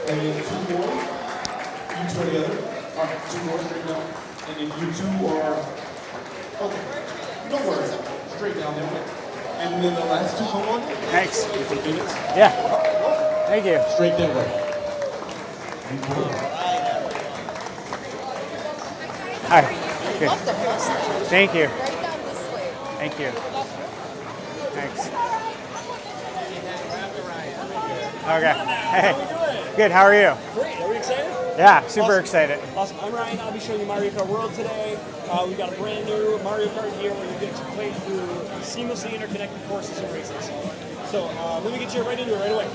And two more. You two are together. Two more straight down. And then you two are. Okay. Don't worry. Straight down there. And then the last two come on. Thanks. Minutes. Yeah. Thank you. Straight that way. All right. Good. Thank you. Right down this way. Thank you. Thanks. Okay. Hey. Good. How are you? Great. Are we excited? Yeah, super excited. Awesome. I'm Ryan. I'll be showing you Mario Kart World today. We've got a brand new Mario Kart here where you get to play through seamlessly interconnected courses and races. So let me get you right into it right away.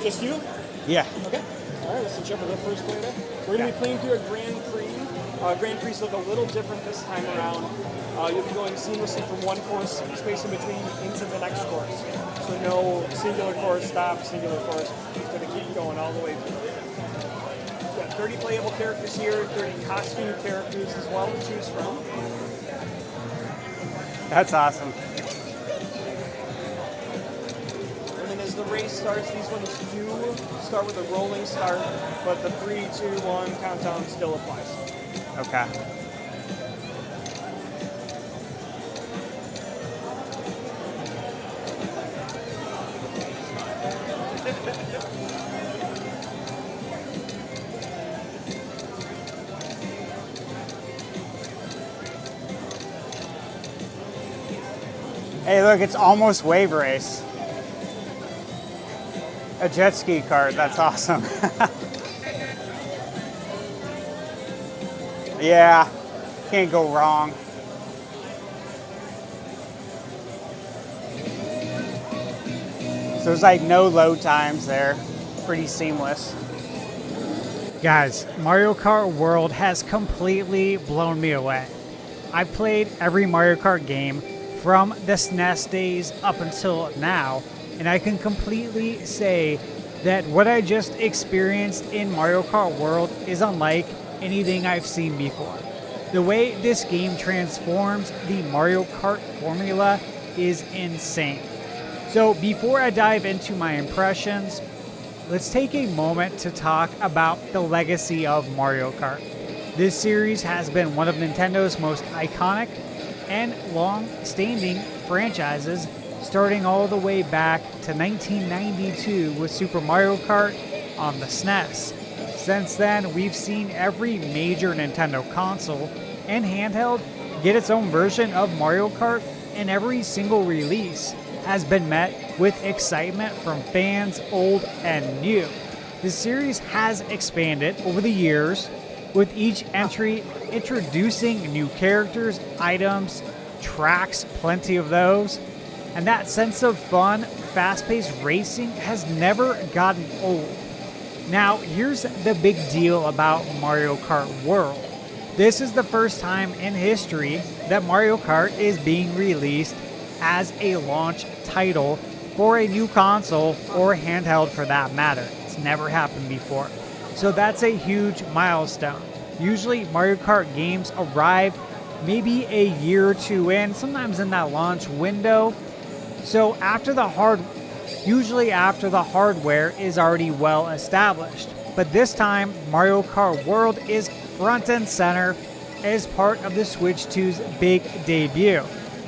Just you? Yeah. Okay. All right, let's jump into the first player. We're going to be playing through a Grand Prix. Grand Prix look a little different this time around. You'll be going seamlessly from one course, space in between, into the next course. So no singular course, stop, singular course. It's going to keep going all the way through. We've got 30 playable characters here, 30 costume characters as well to choose from. That's awesome. And then as the race starts, these ones do start with a rolling start, but the 3, 2, 1 countdown still applies. Okay. Hey, look, it's almost wave race. A jet ski kart, that's awesome. Yeah, can't go wrong. So there's like no load times there. Pretty seamless. Guys, Mario Kart World has completely blown me away. I've played every Mario Kart game from the SNES days up until now, and I can completely say that what I just experienced in Mario Kart World is unlike anything I've seen before. The way this game transforms the Mario Kart formula is insane. So before I dive into my impressions, let's take a moment to talk about the legacy of Mario Kart. This series has been one of Nintendo's most iconic and long-standing franchises, starting all the way back to 1992 with Super Mario Kart on the SNES. Since then, we've seen every major Nintendo console and handheld get its own version of Mario Kart, and every single release has been met with excitement from fans old and new. The series has expanded over the years, with each entry introducing new characters, items, tracks, plenty of those, and that sense of fun, fast-paced racing has never gotten old. Now, here's the big deal about Mario Kart World. This is the first time in history that Mario Kart is being released as a launch title for a new console or handheld for that matter. It's never happened before. So that's a huge milestone. Usually Mario Kart games arrive maybe a year or two in, sometimes in that launch window. So usually after the hardware is already well established. But this time, Mario Kart World is front and center as part of the Switch 2's big debut.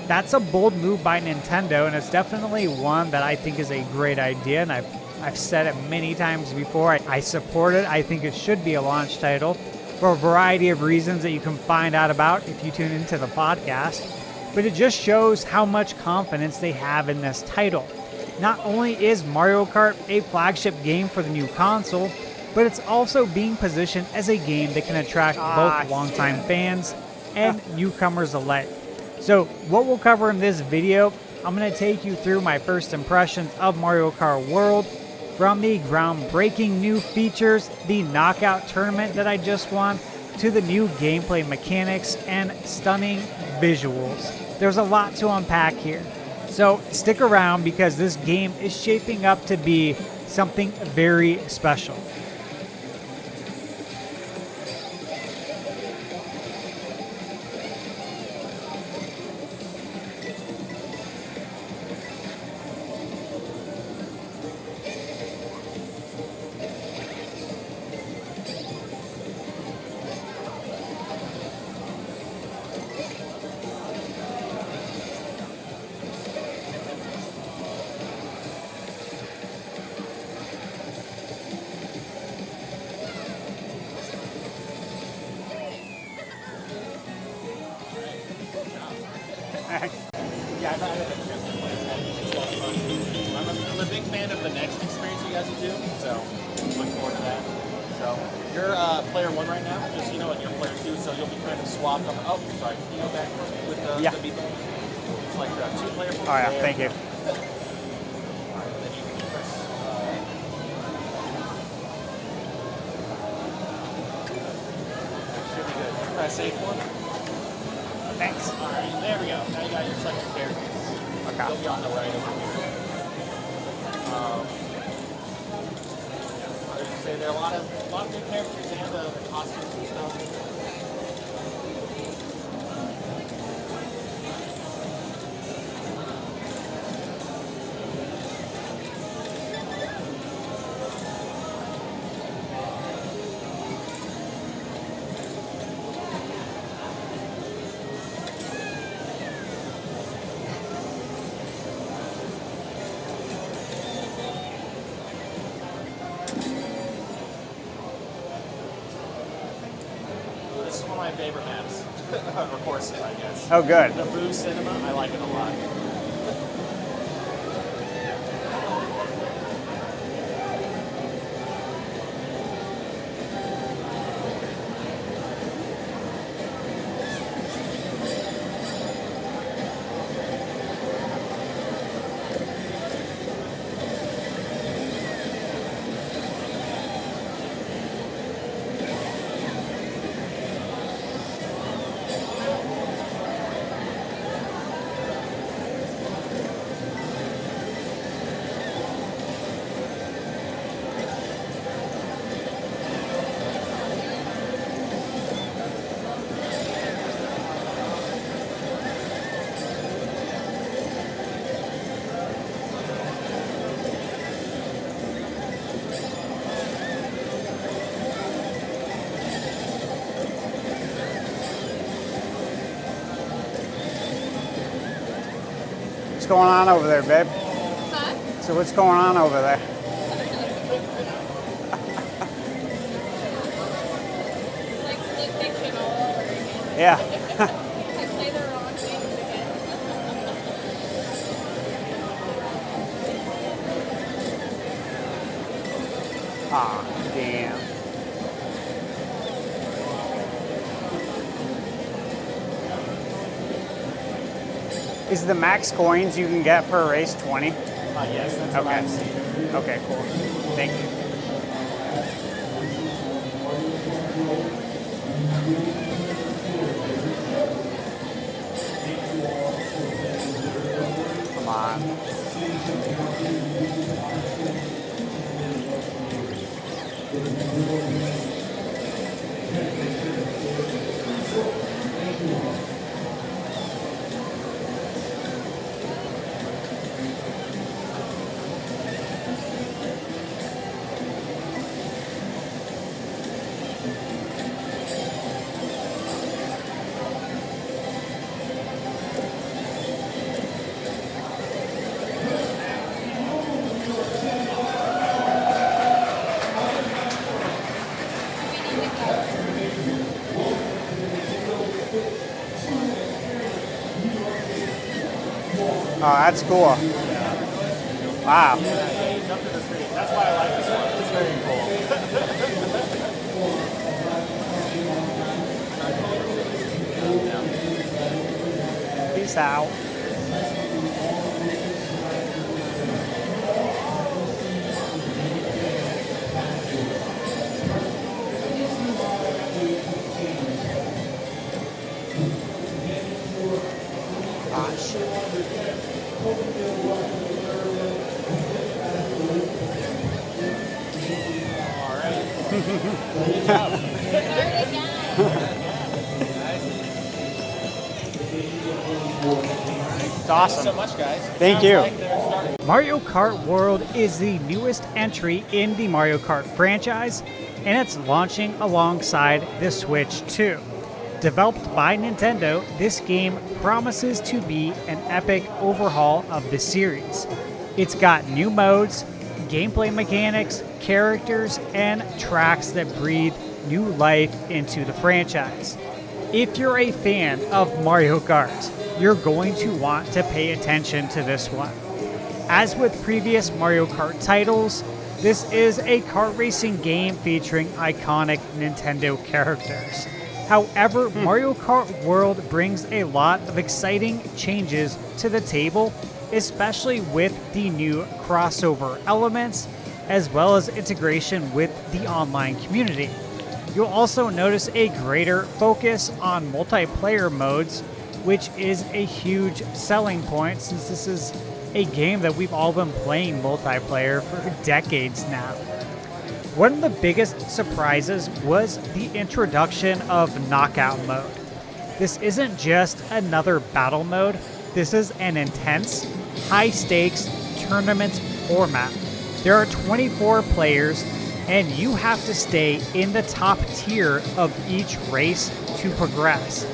That's a bold move by Nintendo, and it's definitely one that I think is a great idea, and I've said it many times before. I support it. I think it should be a launch title for a variety of reasons that you can find out about if you tune into the podcast. But it just shows how much confidence they have in this title. Not only is Mario Kart a flagship game for the new console, but it's also being positioned as a game that can attract both longtime fans and newcomers alike. So what we'll cover in this video, I'm going to take you through my first impressions of Mario Kart World, from the groundbreaking new features, the knockout tournament that I just won, to the new gameplay mechanics and stunning visuals. There's a lot to unpack here. So stick around because this game is shaping up to be something very special. of the next experience you guys will do. So look forward to that. So you're player 1 right now, just so you know, and you're player 2, so you'll be kind of swapped up. Oh, sorry, can you go back with the people? It's like 2-player. Oh yeah, thank you. Alright, then you can press. Should be good. Press A1. Thanks. Alright, there we go. Now you got your selected characters. Okay. They'll be on the right over here. I would say there are a lot of good characters and the costumes and stuff. This is one of my favorite maps, or courses, I guess. Oh, good. The Boo Cinema, I like it a lot. What's going on over there, babe? Huh? So what's going on over there? It's like Sleep Fiction all over again. Yeah. I play the wrong things again. Ah, damn. Is the max coins you can get per race 20? Yes, that's what Okay. I've seen. Okay, cool. Thank you. Come on. Oh, that's cool. Wow. Yeah, you jump to the screen. That's why I like this one. It's very cool. Peace out. Ah, shit. All right. Start again. It's awesome. Thanks so much, guys. Thank Sounds you. like they're starting. Mario Kart World is the newest entry in the Mario Kart franchise, and it's launching alongside the Switch 2. Developed by Nintendo, this game promises to be an epic overhaul of the series. It's got new modes, gameplay mechanics, characters, and tracks that breathe new life into the franchise. If you're a fan of Mario Kart, you're going to want to pay attention to this one. As with previous Mario Kart titles, this is a kart racing game featuring iconic Nintendo characters. However, Mario Kart World brings a lot of exciting changes to the table, especially with the new crossover elements, as well as integration with the online community. You'll also notice a greater focus on multiplayer modes, which is a huge selling point since this is a game that we've all been playing multiplayer for decades now. One of the biggest surprises was the introduction of Knockout mode. This isn't just another battle mode, this is an intense, high-stakes tournament format. There are 24 players, and you have to stay in the top tier of each race to progress.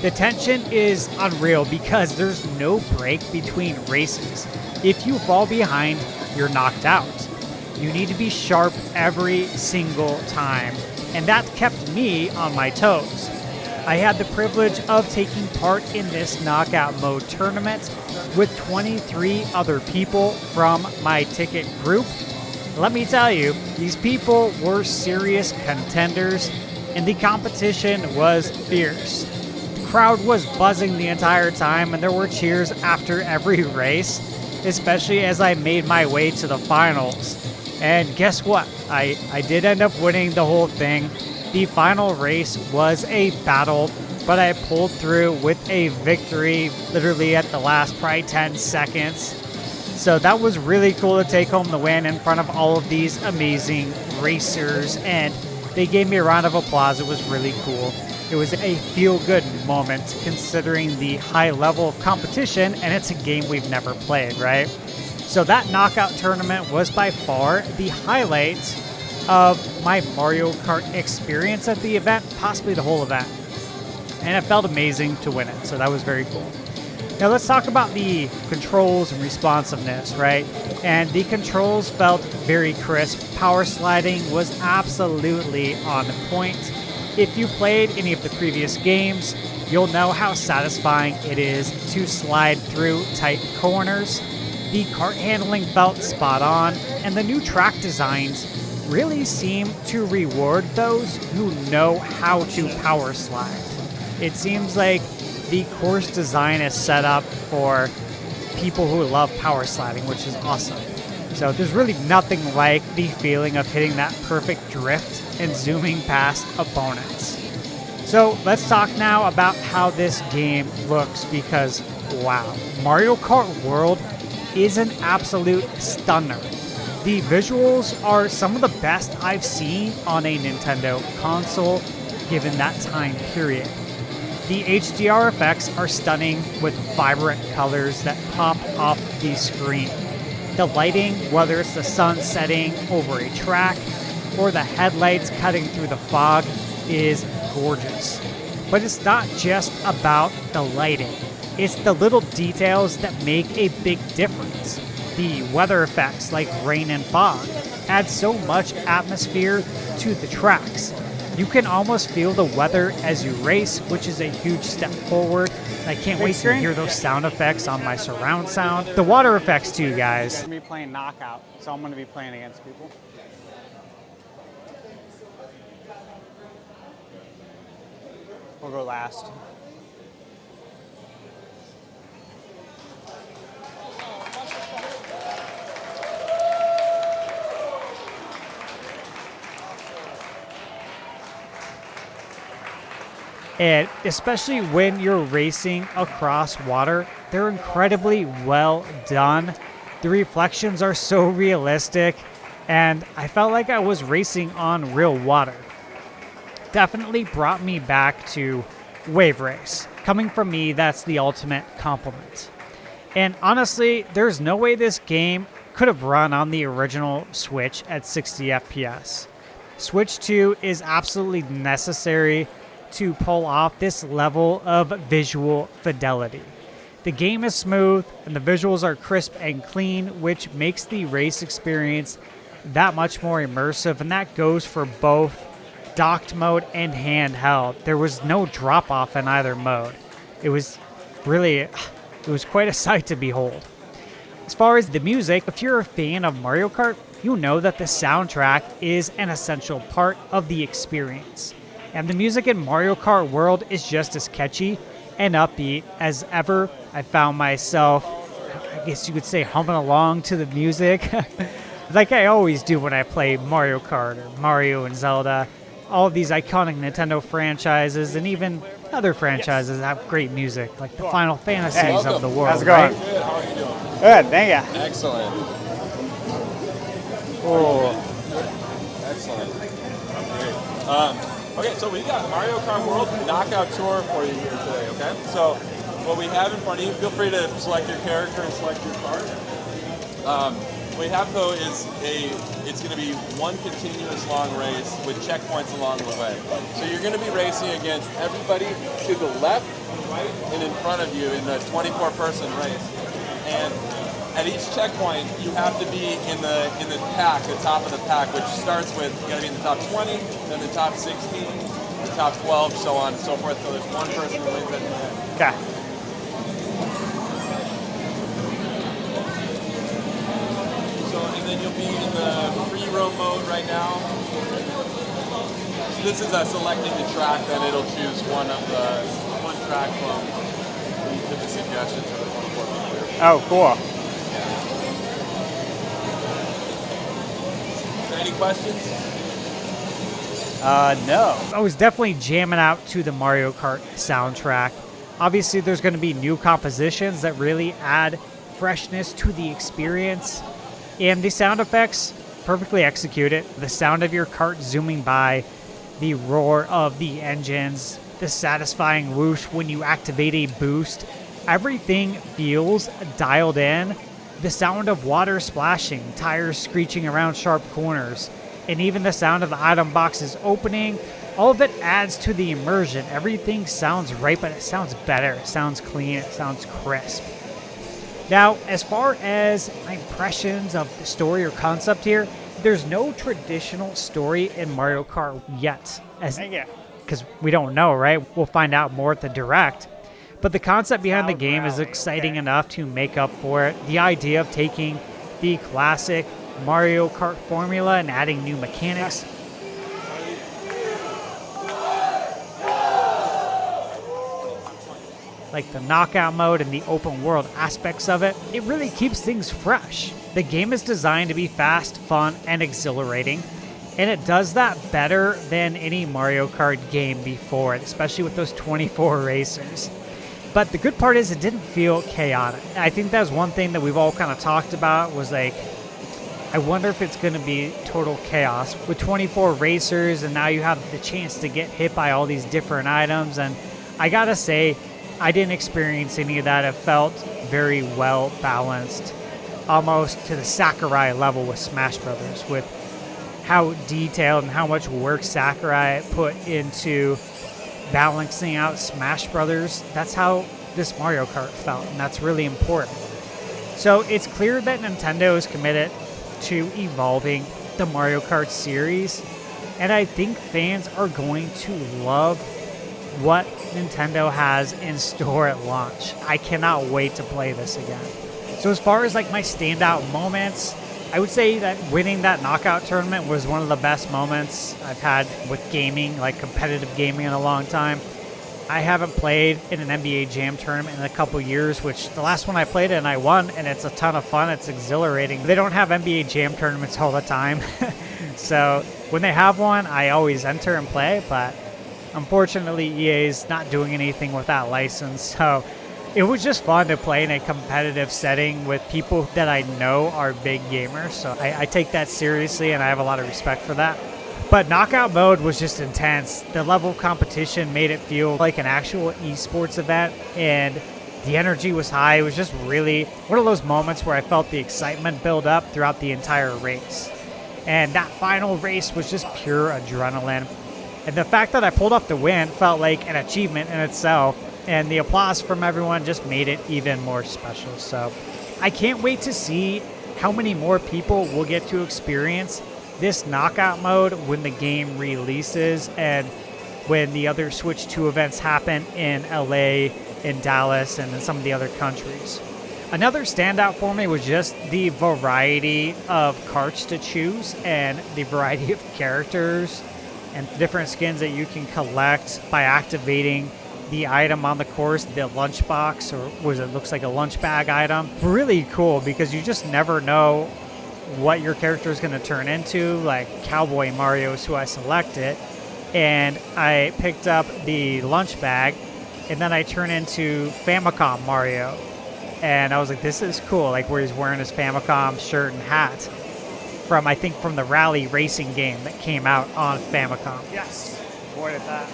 The tension is unreal because there's no break between races. If you fall behind, you're knocked out. You need to be sharp every single time, and that kept me on my toes. I had the privilege of taking part in this knockout mode tournament with 23 other people from my ticket group. Let me tell you, these people were serious contenders, and the competition was fierce. The crowd was buzzing the entire time, and there were cheers after every race, especially as I made my way to the finals. And guess what? I did end up winning the whole thing. The final race was a battle, but I pulled through with a victory literally at the last probably 10 seconds. So that was really cool to take home the win in front of all of these amazing racers, and they gave me a round of applause. It was really cool. It was a feel-good moment considering the high level of competition, and it's a game we've never played, right? So that knockout tournament was by far the highlight of my Mario Kart experience at the event, possibly the whole event. And it felt amazing to win it, so that was very cool. Now let's talk about the controls and responsiveness, right? And the controls felt very crisp. Power sliding was absolutely on point. If you played any of the previous games, you'll know how satisfying it is to slide through tight corners. The kart handling felt spot on, and the new track designs really seem to reward those who know how to power slide. It seems like the course design is set up for people who love power sliding, which is awesome. So there's really nothing like the feeling of hitting that perfect drift and zooming past opponents. So let's talk now about how this game looks because, wow, Mario Kart World is an absolute stunner. The visuals are some of the best I've seen on a Nintendo console given that time period. The HDR effects are stunning with vibrant colors that pop off the screen. The lighting, whether it's the sun setting over a track or the headlights cutting through the fog, is gorgeous. But it's not just about the lighting. It's the little details that make a big difference. The weather effects like rain and fog add so much atmosphere to the tracks. You can almost feel the weather as you race, which is a huge step forward. I can't wait to hear those sound effects on my surround sound. The water effects too, guys. I'm going to be playing Knockout, so I'm going to be playing against people. We'll go last. And especially when you're racing across water, they're incredibly well done. The reflections are so realistic, and I felt like I was racing on real water. Definitely brought me back to Wave Race. Coming from me, that's the ultimate compliment. And honestly, there's no way this game could have run on the original Switch at 60 FPS. Switch 2 is absolutely necessary to pull off this level of visual fidelity. The game is smooth and the visuals are crisp and clean, which makes the race experience that much more immersive, and that goes for both docked mode and handheld. There was no drop off in either mode. It was quite a sight to behold. As far as the music, if you're a fan of Mario Kart, you know that the soundtrack is an essential part of the experience. And the music in Mario Kart World is just as catchy and upbeat as ever. I found myself, I guess you could say, humming along to the music like I always do when I play Mario Kart or Mario and Zelda. All of these iconic Nintendo franchises and even other franchises have great music, like the Final Fantasies of the world. How's it going? Right? Good. How are you doing? Good, thank you. Excellent. Oh, Excellent. Great. Okay, so we got Mario Kart World Knockout Tour for you here today, okay? So what we have in front of you, feel free to select your character and select your card. What we have though is it's going to be one continuous long race with checkpoints along the way. So you're going to be racing against everybody to the left, right, and in front of you in the 24-person race. And at each checkpoint, you have to be in the pack, the top of the pack, which starts with, you got to be in the top 20, then the top 16, the top 12, so on and so forth. So there's one person who wins at the end. okay. So, and then you'll be in the free roam mode right now. So this is selecting the track, then it'll choose one track from the suggestions of the 24 people. Oh, cool. Any questions? No. I was definitely jamming out to the Mario Kart soundtrack. Obviously, there's going to be new compositions that really add freshness to the experience. And the sound effects, perfectly executed. The sound of your kart zooming by, the roar of the engines, the satisfying whoosh when you activate a boost. Everything feels dialed in. The sound of water splashing, tires screeching around sharp corners, and even the sound of the item boxes opening, all of it adds to the immersion. Everything sounds right, but it sounds better. It sounds clean. It sounds crisp. Now, as far as my impressions of the story or concept here, there's no traditional story in Mario Kart yet, Thank you. because we don't know, right? We'll find out more at the Direct. But the concept behind the game is exciting enough to make up for it. The idea of taking the classic Mario Kart formula and adding new mechanics. Like the knockout mode and the open world aspects of it, it really keeps things fresh. The game is designed to be fast, fun, and exhilarating, and it does that better than any Mario Kart game before it, especially with those 24 racers. But the good part is it didn't feel chaotic. I think that's one thing that we've all kind of talked about was like, I wonder if it's going to be total chaos with 24 racers, and now you have the chance to get hit by all these different items. And I gotta say, I didn't experience any of that. It felt very well balanced, almost to the Sakurai level with Smash Brothers, with how detailed and how much work Sakurai put into balancing out Smash Brothers. That's how this Mario Kart felt, and that's really important. So it's clear that Nintendo is committed to evolving the Mario Kart series, and I think fans are going to love what Nintendo has in store at launch. I cannot wait to play this again. So as far as like my standout moments, I would say that winning that knockout tournament was one of the best moments I've had with gaming, like competitive gaming, in a long time. I haven't played in an NBA Jam tournament in a couple years, which the last one I played in, I won, and it's a ton of fun. It's exhilarating. They don't have NBA Jam tournaments all the time. So when they have one, I always enter and play, but unfortunately EA is not doing anything with that license. So it was just fun to play in a competitive setting with people that I know are big gamers. So I take that seriously, and I have a lot of respect for that. But knockout mode was just intense. The level of competition made it feel like an actual esports event, and the energy was high. It was just really one of those moments where I felt the excitement build up throughout the entire race. And that final race was just pure adrenaline. And the fact that I pulled off the win felt like an achievement in itself, and the applause from everyone just made it even more special. So I can't wait to see how many more people will get to experience this knockout mode when the game releases and when the other Switch 2 events happen in LA, in Dallas, and in some of the other countries. Another standout for me was just the variety of carts to choose and the variety of characters and different skins that you can collect by activating the item on the course, the lunchbox, or was it looks like a lunch bag item. Really cool because you just never know what your character is going to turn into. Like Cowboy Mario is who I selected, and I picked up the lunch bag, and then I turn into Famicom Mario, and I was like, this is cool, like where he's wearing his Famicom shirt and hat from, I think, from the Rally racing game that came out on Famicom. Yes, avoided that.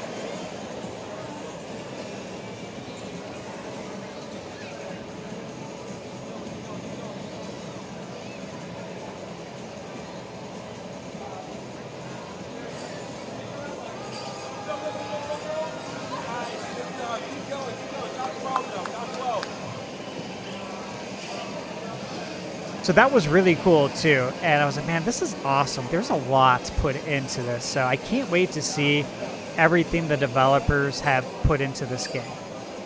So that was really cool too, and I was like, man, this is awesome. There's a lot put into this, so I can't wait to see everything the developers have put into this game.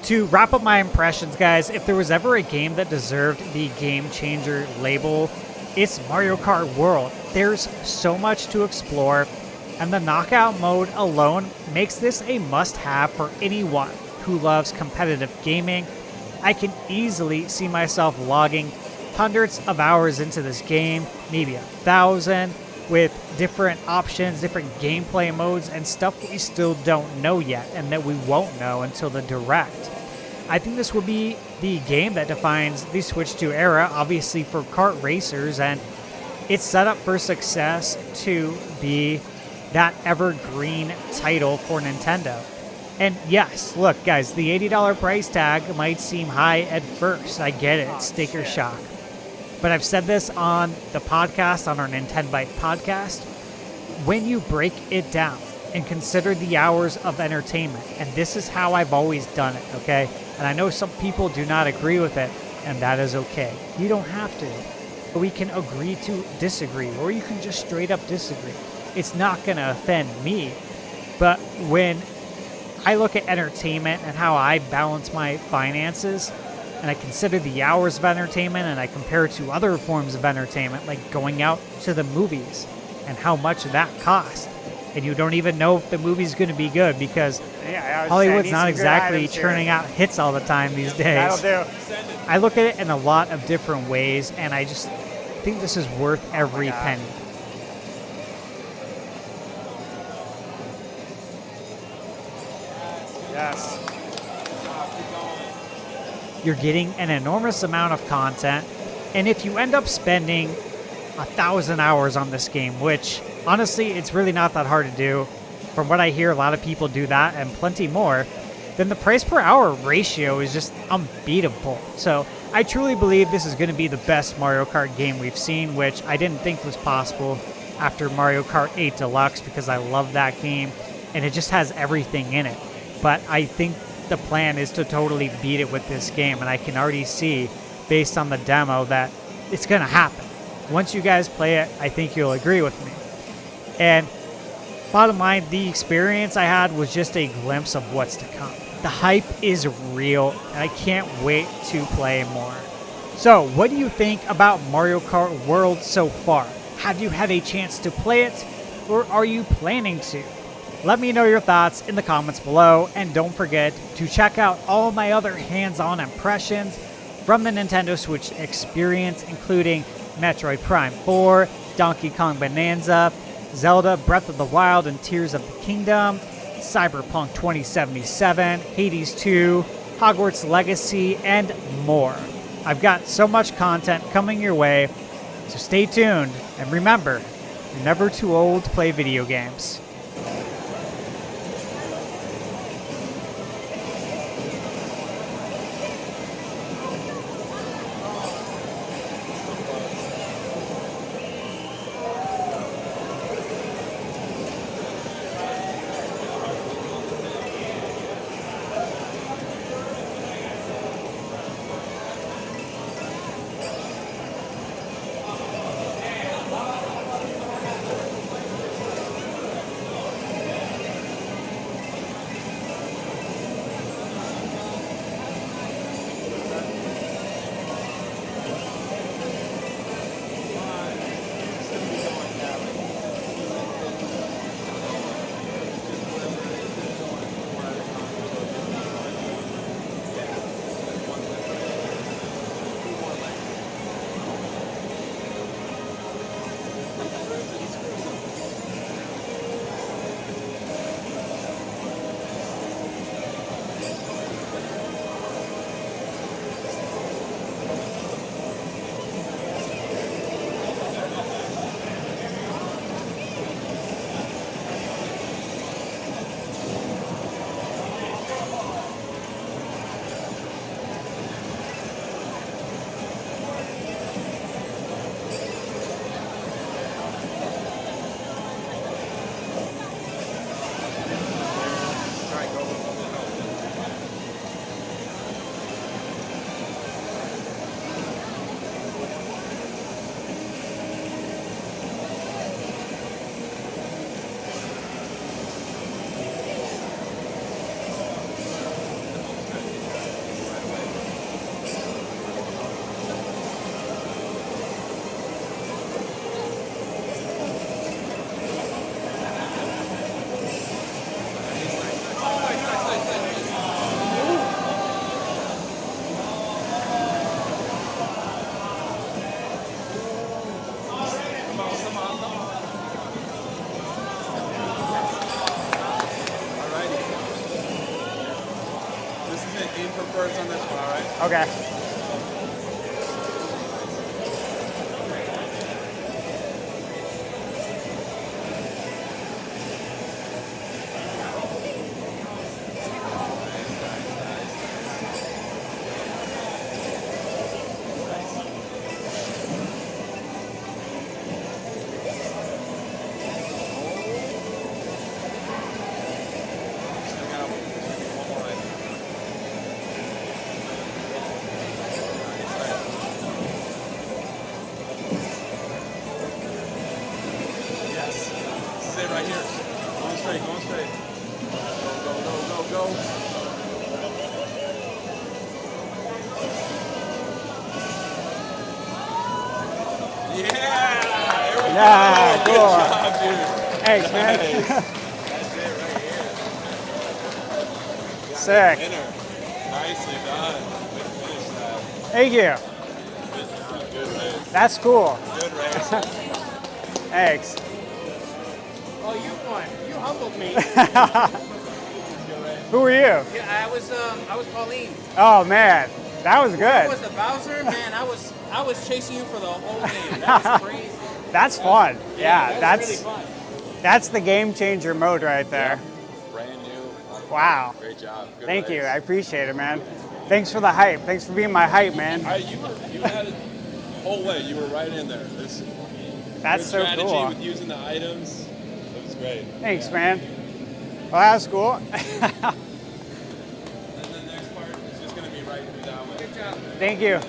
To wrap up my impressions, guys, if there was ever a game that deserved the Game Changer label, it's Mario Kart World. There's so much to explore, and the knockout mode alone makes this a must-have for anyone who loves competitive gaming. I can easily see myself logging hundreds of hours into this game, maybe 1,000, with different options, different gameplay modes, and stuff that we still don't know yet and that we won't know until the Direct. I think this will be the game that defines the Switch 2 era, obviously for kart racers, and it's set up for success to be that evergreen title for Nintendo. And yes, look guys, the $80 price tag might seem high at first. I get it, it's sticker shock. But I've said this on the podcast, on our Nintendo Bite podcast, when you break it down and consider the hours of entertainment, and this is how I've always done it, okay? And I know some people do not agree with it, and that is okay. You don't have to. But we can agree to disagree, or you can just straight up disagree. It's not going to offend me. But when I look at entertainment and how I balance my finances, and I consider the hours of entertainment and I compare it to other forms of entertainment, like going out to the movies and how much that costs. And you don't even know if the movie's going to be good because Hollywood's not exactly churning out hits all the time these days. That'll do. I look at it in a lot of different ways, and I just think this is worth every penny. Yes. You're getting an enormous amount of content, and if you end up spending 1,000 hours on this game, which honestly it's really not that hard to do, from what I hear a lot of people do that and plenty more, then the price per hour ratio is just unbeatable. So I truly believe this is going to be the best Mario Kart game we've seen, which I didn't think was possible after Mario Kart 8 Deluxe, because I love that game and it just has everything in it. But I think the plan is to totally beat it with this game, and I can already see, based on the demo, that it's going to happen. Once you guys play it, I think you'll agree with me. And bottom line, the experience I had was just a glimpse of what's to come. The hype is real, and I can't wait to play more. So, what do you think about Mario Kart World so far? Have you had a chance to play it, or are you planning to? Let me know your thoughts in the comments below, and don't forget to check out all my other hands-on impressions from the Nintendo Switch Experience, including Metroid Prime 4, Donkey Kong Bonanza, Zelda Breath of the Wild and Tears of the Kingdom, Cyberpunk 2077, Hades 2, Hogwarts Legacy, and more. I've got so much content coming your way, so stay tuned, and remember, you're never too old to play video games. first on this one, all right? Okay. Still got one more item. Yes. This is it right here. Going straight, going straight. Go, go, go, go, go. Yeah! There we Yeah, go. cool. Good job, dude. Thanks, man. Nice. That's it right here. Sick. Winner. Nicely done. Way to finish that. Thank you. Good job. Good race. That's cool. Good race. Thanks. Oh, you won. You humbled me. Who are you? Yeah, I was Pauline. Oh man, that was I was good. the Bowser, man. I was chasing you for the whole game. That was crazy. That's fun. Yeah, that was that's really fun. that's the game changer mode right there. Brand new. Wow. Great job. Good Thank you. race. I appreciate it, man. Thanks for the hype. Thanks for being my hype, man. You had it the whole way. You were right in there. This That's so strategy cool. with using the items. It was great. Thanks, man. Well, that was cool. And the next part is just going to be right through that way. Good job. Thank you.